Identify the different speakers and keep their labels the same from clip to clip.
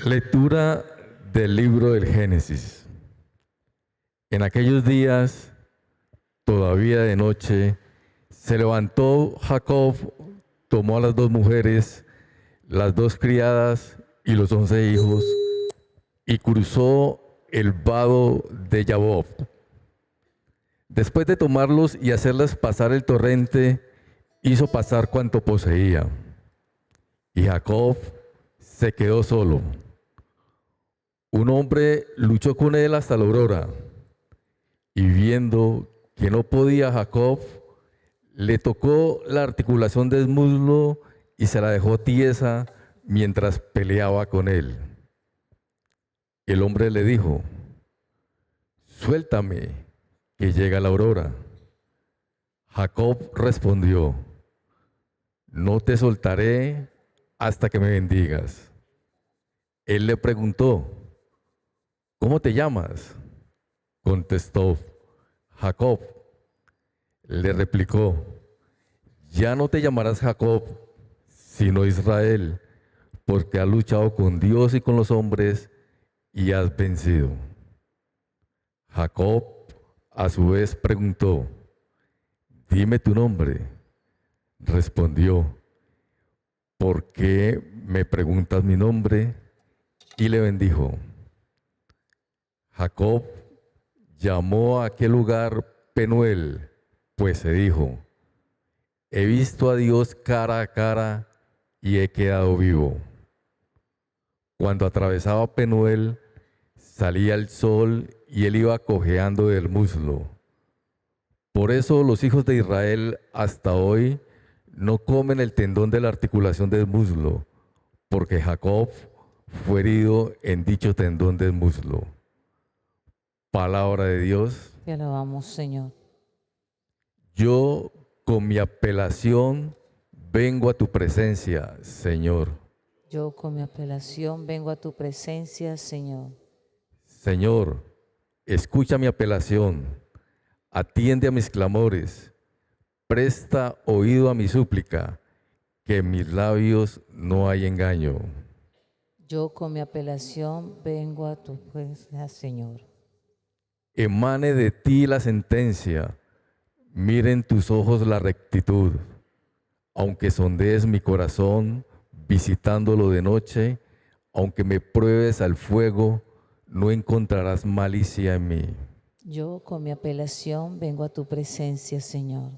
Speaker 1: Lectura del libro del Génesis. En aquellos días, todavía de noche, se levantó Jacob, tomó a las dos mujeres, las dos criadas y los 11 hijos, y cruzó el vado de Jaboc. Después de tomarlos y hacerles pasar el torrente, hizo pasar cuanto poseía. Y Jacob se quedó solo. Un hombre luchó con él hasta la aurora, y viendo que no podía Jacob, le tocó la articulación del muslo y se la dejó tiesa mientras peleaba con él. El hombre le dijo: suéltame, que llega la aurora. Jacob respondió: no te soltaré hasta que me bendigas. Él le preguntó: ¿cómo te llamas? Contestó: Jacob. Le replicó: ya no te llamarás Jacob, sino Israel, porque has luchado con Dios y con los hombres y has vencido. Jacob a su vez preguntó: dime tu nombre. Respondió: ¿por qué me preguntas mi nombre? Y le bendijo. Jacob llamó a aquel lugar Penuel, pues se dijo: he visto a Dios cara a cara y he quedado vivo. Cuando atravesaba Penuel, salía el sol y él iba cojeando del muslo. Por eso los hijos de Israel hasta hoy no comen el tendón de la articulación del muslo, porque Jacob fue herido en dicho tendón del muslo. Palabra de Dios.
Speaker 2: Te alabamos, Señor.
Speaker 1: Yo con mi apelación vengo a tu presencia, Señor.
Speaker 2: Yo con mi apelación vengo a tu presencia, Señor.
Speaker 1: Señor, escucha mi apelación, atiende a mis clamores, presta oído a mi súplica, que en mis labios no hay engaño.
Speaker 2: Yo con mi apelación vengo a tu presencia, Señor.
Speaker 1: Emane de ti la sentencia, miren tus ojos la rectitud. Aunque sondees mi corazón, visitándolo de noche, aunque me pruebes al fuego, no encontrarás malicia en mí.
Speaker 2: Yo con mi apelación vengo a tu presencia, Señor.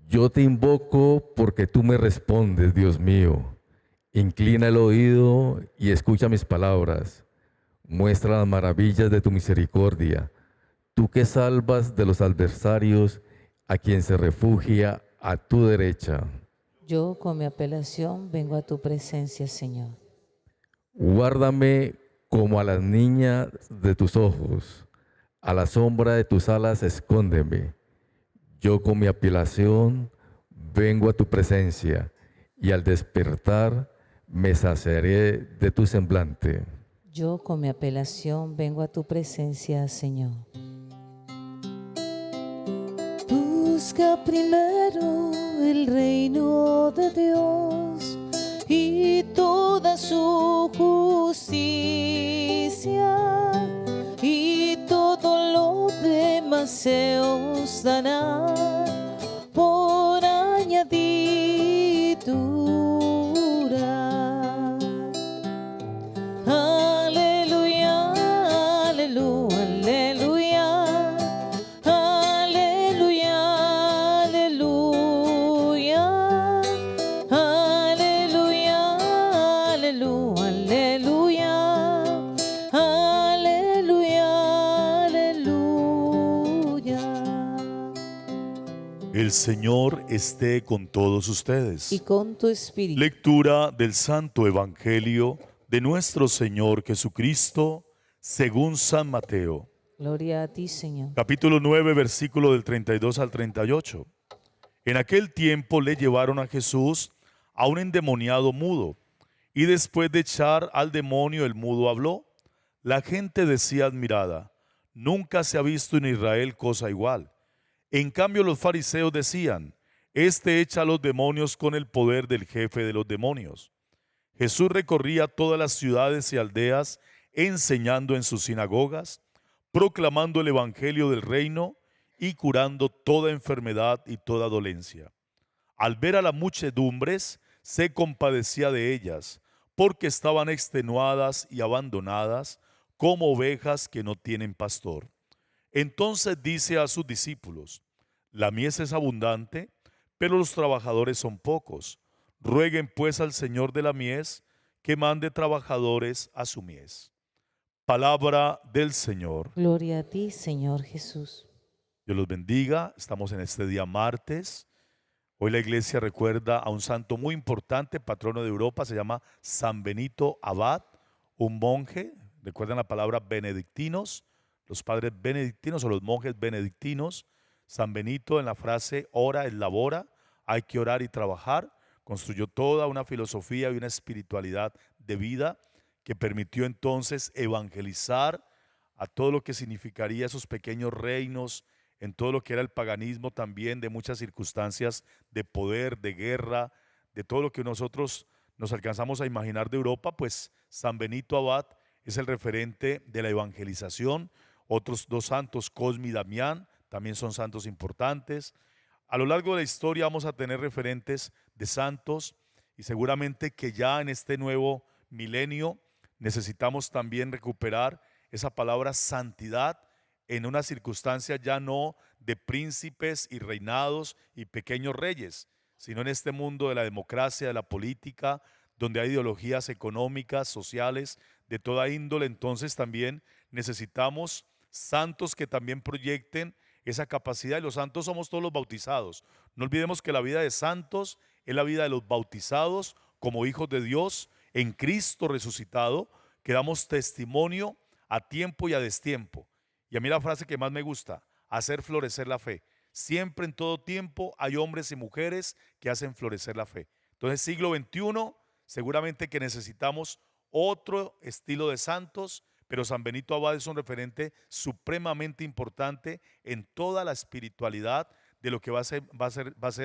Speaker 1: Yo te invoco porque tú me respondes, Dios mío. Inclina el oído y escucha mis palabras. Muestra las maravillas de tu misericordia. Tú que salvas de los adversarios a quien se refugia a tu derecha.
Speaker 2: Yo con mi apelación vengo a tu presencia, Señor.
Speaker 1: Guárdame como a las niñas de tus ojos. A la sombra de tus alas escóndeme. Yo con mi apelación vengo a tu presencia y al despertar me saciaré de tu semblante.
Speaker 2: Yo con mi apelación vengo a tu presencia, Señor. Busca primero el reino de Dios y toda su justicia, y todo lo demás se os dará por añadidura. Aleluya, aleluya, aleluya, aleluya, aleluya, aleluya, aleluya, aleluya, aleluya.
Speaker 3: El Señor esté con todos ustedes.
Speaker 2: Y con tu espíritu.
Speaker 3: Lectura del Santo Evangelio de nuestro Señor Jesucristo según San Mateo.
Speaker 2: Gloria a ti, Señor.
Speaker 3: Capítulo 9, versículo del 32 al 38. En aquel tiempo le llevaron a Jesús a un endemoniado mudo, y después de echar al demonio el mudo habló. La gente decía admirada: nunca se ha visto en Israel cosa igual. En cambio los fariseos decían: este echa a los demonios con el poder del jefe de los demonios. Jesús recorría todas las ciudades y aldeas, enseñando en sus sinagogas, proclamando el evangelio del reino y curando toda enfermedad y toda dolencia. Al ver a las muchedumbres, se compadecía de ellas, porque estaban extenuadas y abandonadas, como ovejas que no tienen pastor. Entonces dice a sus discípulos: la mies es abundante, pero los trabajadores son pocos. Rueguen pues al Señor de la mies que mande trabajadores a su mies. Palabra del Señor.
Speaker 2: Gloria a ti, Señor Jesús.
Speaker 3: Dios los bendiga. Estamos en este día martes. Hoy la iglesia recuerda a un santo muy importante, patrono de Europa, se llama San Benito Abad, un monje. Recuerdan la palabra benedictinos, los padres benedictinos o los monjes benedictinos. San Benito, en la frase ora es labora, hay que orar y trabajar, construyó toda una filosofía y una espiritualidad de vida que permitió entonces evangelizar a todo lo que significaría esos pequeños reinos, en todo lo que era el paganismo también, de muchas circunstancias de poder, de guerra, de todo lo que nosotros nos alcanzamos a imaginar de Europa. Pues San Benito Abad es el referente de la evangelización. Otros dos santos, Cosme y Damián, también son santos importantes. A lo largo de la historia vamos a tener referentes de santos, y seguramente que ya en este nuevo milenio necesitamos también recuperar esa palabra santidad en una circunstancia ya no de príncipes y reinados y pequeños reyes, sino en este mundo de la democracia, de la política, donde hay ideologías económicas, sociales, de toda índole. Entonces también necesitamos santos que también proyecten esa capacidad, y los santos somos todos los bautizados. No olvidemos que la vida de santos es la vida de los bautizados como hijos de Dios en Cristo resucitado, que damos testimonio a tiempo y a destiempo. Y a mí la frase que más me gusta: hacer florecer la fe. Siempre, en todo tiempo, hay hombres y mujeres que hacen florecer la fe. Entonces, siglo XXI, seguramente que necesitamos otro estilo de santos, pero San Benito Abad es un referente supremamente importante en toda la espiritualidad de lo que va a ser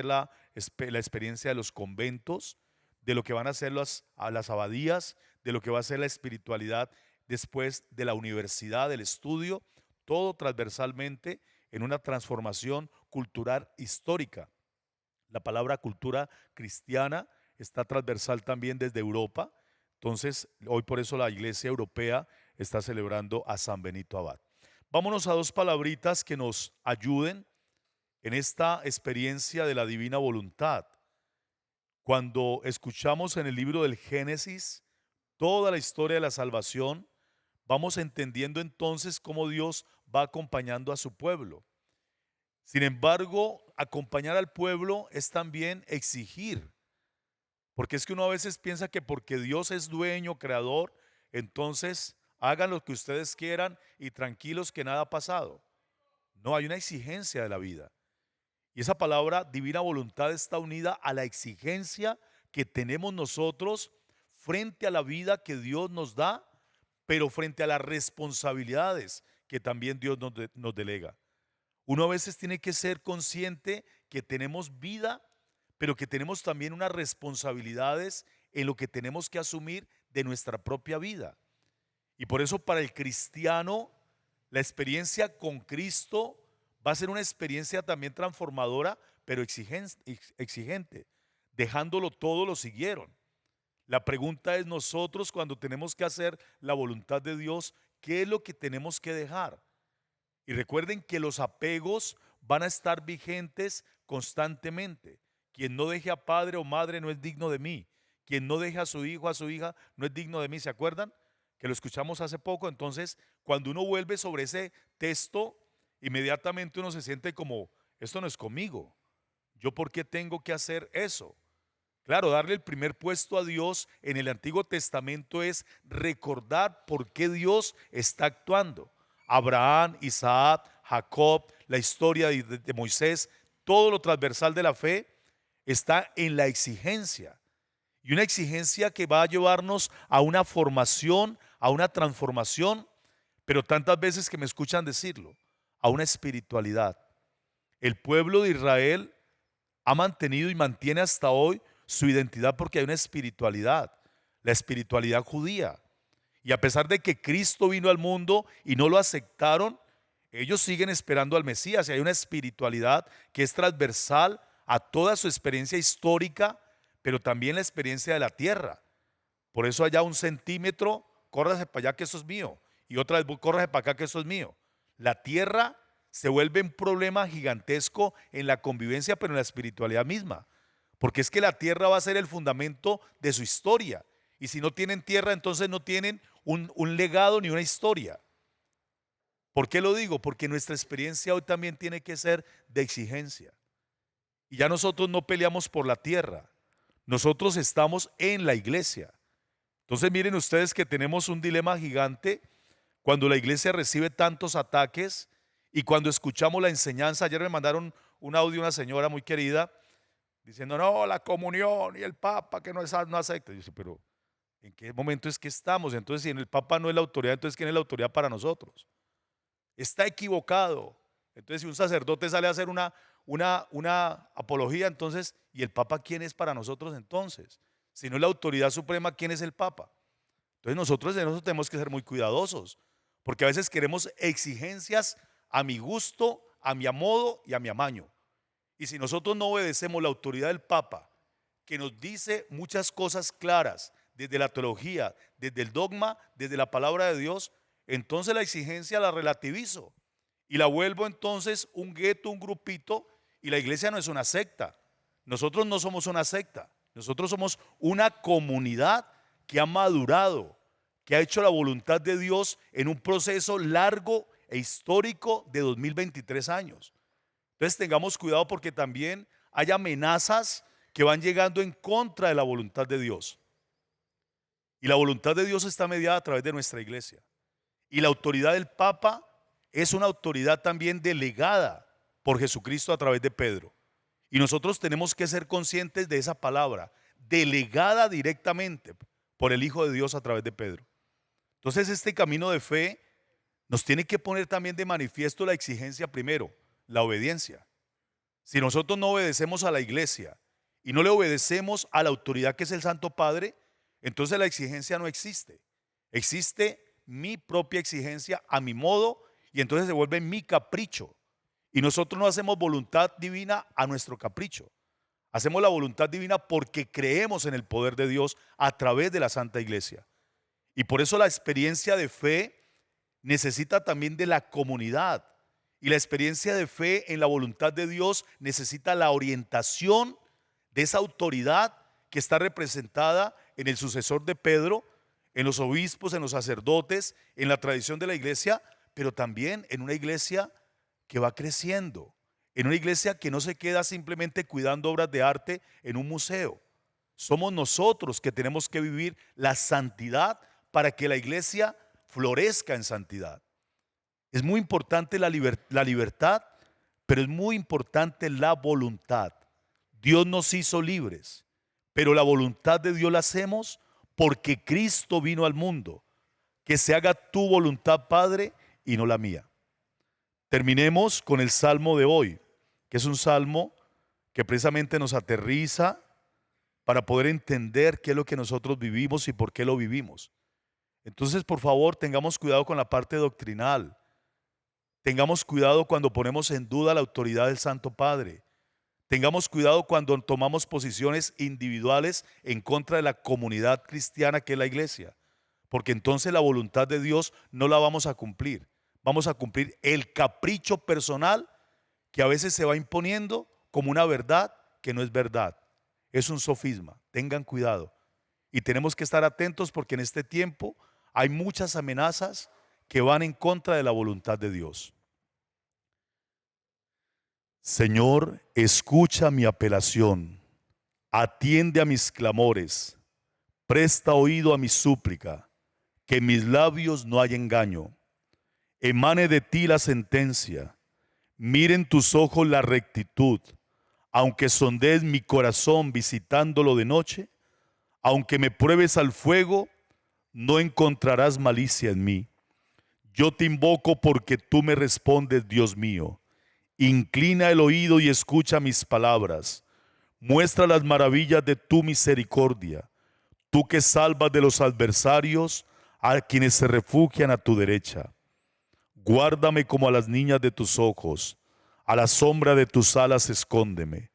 Speaker 3: la experiencia de los conventos, de lo que van a ser las abadías, de lo que va a ser la espiritualidad después de la universidad, del estudio, todo transversalmente en una transformación cultural histórica. La palabra cultura cristiana está transversal también desde Europa. Entonces, hoy por eso la Iglesia Europea está celebrando a San Benito Abad. Vámonos a dos palabritas que nos ayuden en esta experiencia de la divina voluntad. Cuando escuchamos en el libro del Génesis toda la historia de la salvación, vamos entendiendo entonces cómo Dios va acompañando a su pueblo. Sin embargo, acompañar al pueblo es también exigir, porque es que uno a veces piensa que porque Dios es dueño, creador, entonces hagan lo que ustedes quieran y tranquilos que nada ha pasado. No, hay una exigencia de la vida. Y esa palabra divina voluntad está unida a la exigencia que tenemos nosotros frente a la vida que Dios nos da, pero frente a las responsabilidades que también Dios nos delega. Uno a veces tiene que ser consciente que tenemos vida, pero que tenemos también unas responsabilidades en lo que tenemos que asumir de nuestra propia vida. Y por eso para el cristiano la experiencia con Cristo va a ser una experiencia también transformadora, pero exigente. Dejándolo todo lo siguieron. La pregunta es: nosotros, cuando tenemos que hacer la voluntad de Dios, ¿qué es lo que tenemos que dejar? Y recuerden que los apegos van a estar vigentes constantemente. Quien no deje a padre o madre no es digno de mí. Quien no deje a su hijo o a su hija no es digno de mí. ¿Se acuerdan? Que lo escuchamos hace poco. Entonces, cuando uno vuelve sobre ese texto, inmediatamente uno se siente como: esto no es conmigo. ¿Yo por qué tengo que hacer eso? Claro, darle el primer puesto a Dios en el Antiguo Testamento es recordar por qué Dios está actuando. Abraham, Isaac, Jacob, la historia de Moisés, todo lo transversal de la fe está en la exigencia. Y una exigencia que va a llevarnos a una formación, a una transformación, pero tantas veces que me escuchan decirlo, a una espiritualidad. El pueblo de Israel ha mantenido y mantiene hasta hoy su identidad porque hay una espiritualidad. la espiritualidad judía. Y a pesar de que Cristo vino al mundo y no lo aceptaron, ellos siguen esperando al Mesías. Y hay una espiritualidad que es transversal a toda su experiencia histórica, pero también la experiencia de la tierra. Por eso allá 1 centímetro, córrase para allá que eso es mío. Y otra vez, córrase para acá que eso es mío. La tierra se vuelve un problema gigantesco en la convivencia, pero en la espiritualidad misma. Porque es que la tierra va a ser el fundamento de su historia. Y si no tienen tierra, entonces no tienen un legado ni una historia. ¿Por qué lo digo? Porque nuestra experiencia hoy también tiene que ser de exigencia. Y ya nosotros no peleamos por la tierra. Nosotros estamos en la iglesia. Entonces miren ustedes que tenemos un dilema gigante cuando la iglesia recibe tantos ataques y cuando escuchamos la enseñanza. Ayer me mandaron un audio de una señora muy querida diciendo, no, la comunión y el Papa que no acepta. Y yo dice, pero ¿en qué momento es que estamos? Entonces, si el Papa no es la autoridad, entonces ¿quién es la autoridad para nosotros? Está equivocado. Entonces, si un sacerdote sale a hacer una apología, entonces, ¿y el Papa quién es para nosotros entonces? Si no es la autoridad suprema, ¿quién es el Papa? Entonces nosotros tenemos que ser muy cuidadosos, porque a veces queremos exigencias a mi gusto, a mi modo y a mi amaño. Y si nosotros no obedecemos la autoridad del Papa, que nos dice muchas cosas claras, desde la teología, desde el dogma, desde la palabra de Dios, entonces la exigencia la relativizo y la vuelvo entonces un gueto, un grupito, y la iglesia no es una secta. Nosotros no somos una secta, nosotros somos una comunidad que ha madurado, que ha hecho la voluntad de Dios en un proceso largo e histórico de 2023 años. Entonces tengamos cuidado porque también hay amenazas que van llegando en contra de la voluntad de Dios. Y la voluntad de Dios está mediada a través de nuestra iglesia. Y la autoridad del Papa es una autoridad también delegada por Jesucristo a través de Pedro. Y nosotros tenemos que ser conscientes de esa palabra, delegada directamente por el Hijo de Dios a través de Pedro. Entonces este camino de fe nos tiene que poner también de manifiesto la exigencia primero, la obediencia. Si nosotros no obedecemos a la iglesia y no le obedecemos a la autoridad que es el Santo Padre, entonces la exigencia no existe. Existe mi propia exigencia a mi modo y entonces se vuelve mi capricho. Y nosotros no hacemos voluntad divina a nuestro capricho. Hacemos la voluntad divina porque creemos en el poder de Dios a través de la Santa Iglesia. Y por eso la experiencia de fe necesita también de la comunidad. Y la experiencia de fe en la voluntad de Dios necesita la orientación de esa autoridad que está representada en el sucesor de Pedro, en los obispos, en los sacerdotes, en la tradición de la iglesia, pero también en una iglesia que va creciendo, en una iglesia que no se queda simplemente cuidando obras de arte en un museo. Somos nosotros que tenemos que vivir la santidad para que la iglesia florezca en santidad. Es muy importante la libertad, pero es muy importante la voluntad. Dios nos hizo libres, pero la voluntad de Dios la hacemos porque Cristo vino al mundo. Que se haga tu voluntad, Padre, y no la mía. Terminemos con el salmo de hoy, que es un salmo que precisamente nos aterriza para poder entender qué es lo que nosotros vivimos y por qué lo vivimos. Entonces, por favor, tengamos cuidado con la parte doctrinal. Tengamos cuidado cuando ponemos en duda la autoridad del Santo Padre. Tengamos cuidado cuando tomamos posiciones individuales en contra de la comunidad cristiana que es la iglesia, porque entonces la voluntad de Dios no la vamos a cumplir. Vamos a cumplir el capricho personal que a veces se va imponiendo como una verdad que no es verdad. Es un sofisma. Tengan cuidado. Y tenemos que estar atentos porque en este tiempo hay muchas amenazas que van en contra de la voluntad de Dios. Señor, escucha mi apelación, atiende a mis clamores, presta oído a mi súplica, que en mis labios no haya engaño. Emane de ti la sentencia, miren tus ojos la rectitud, aunque sondees mi corazón visitándolo de noche, aunque me pruebes al fuego, no encontrarás malicia en mí. Yo te invoco porque tú me respondes, Dios mío. Inclina el oído y escucha mis palabras. Muestra las maravillas de tu misericordia. tú que salvas de los adversarios a quienes se refugian a tu derecha. Guárdame como a las niñas de tus ojos, a la sombra de tus alas escóndeme.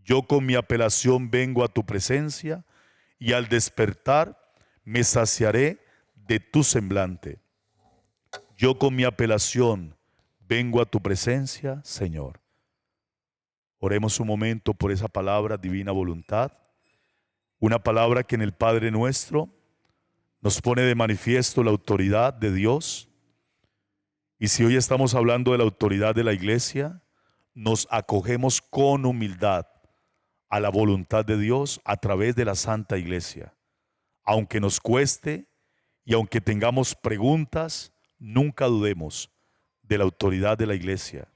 Speaker 3: Yo con mi apelación vengo a tu presencia, y al despertar me saciaré de tu semblante. Yo con mi apelación vengo a tu presencia, Señor. Oremos un momento por esa palabra, divina voluntad. Una palabra que en el Padre Nuestro nos pone de manifiesto la autoridad de Dios. Y si hoy estamos hablando de la autoridad de la Iglesia, nos acogemos con humildad a la voluntad de Dios a través de la Santa Iglesia. Aunque nos cueste y aunque tengamos preguntas, nunca dudemos de la autoridad de la Iglesia.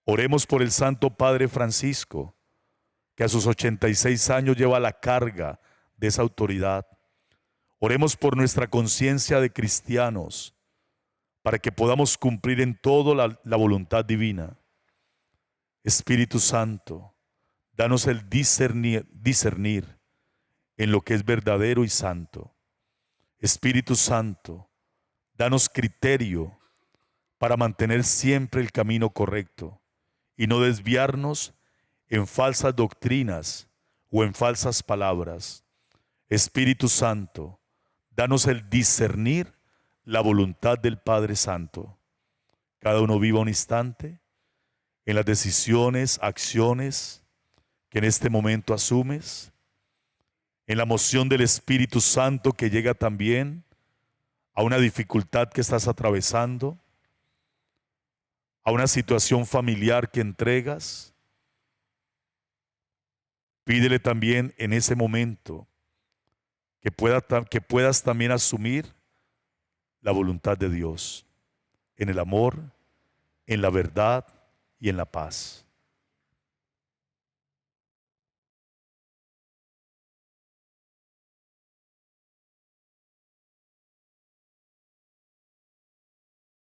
Speaker 3: Oremos por el Santo Padre Francisco, que a sus 86 años lleva la carga de esa autoridad. Oremos por nuestra conciencia de cristianos, para que podamos cumplir en todo la voluntad divina. Espíritu Santo, danos el discernir en lo que es verdadero y santo. Espíritu Santo, danos criterio para mantener siempre el camino correcto y no desviarnos en falsas doctrinas o en falsas palabras. Espíritu Santo, danos el discernir la voluntad del Padre Santo. Cada uno viva un instante en las decisiones, acciones que en este momento asumes, en la moción del Espíritu Santo que llega también a una dificultad que estás atravesando, a una situación familiar que entregas. Pídele también en ese momento que puedas también asumir la voluntad de Dios en el amor, en la verdad y en la paz.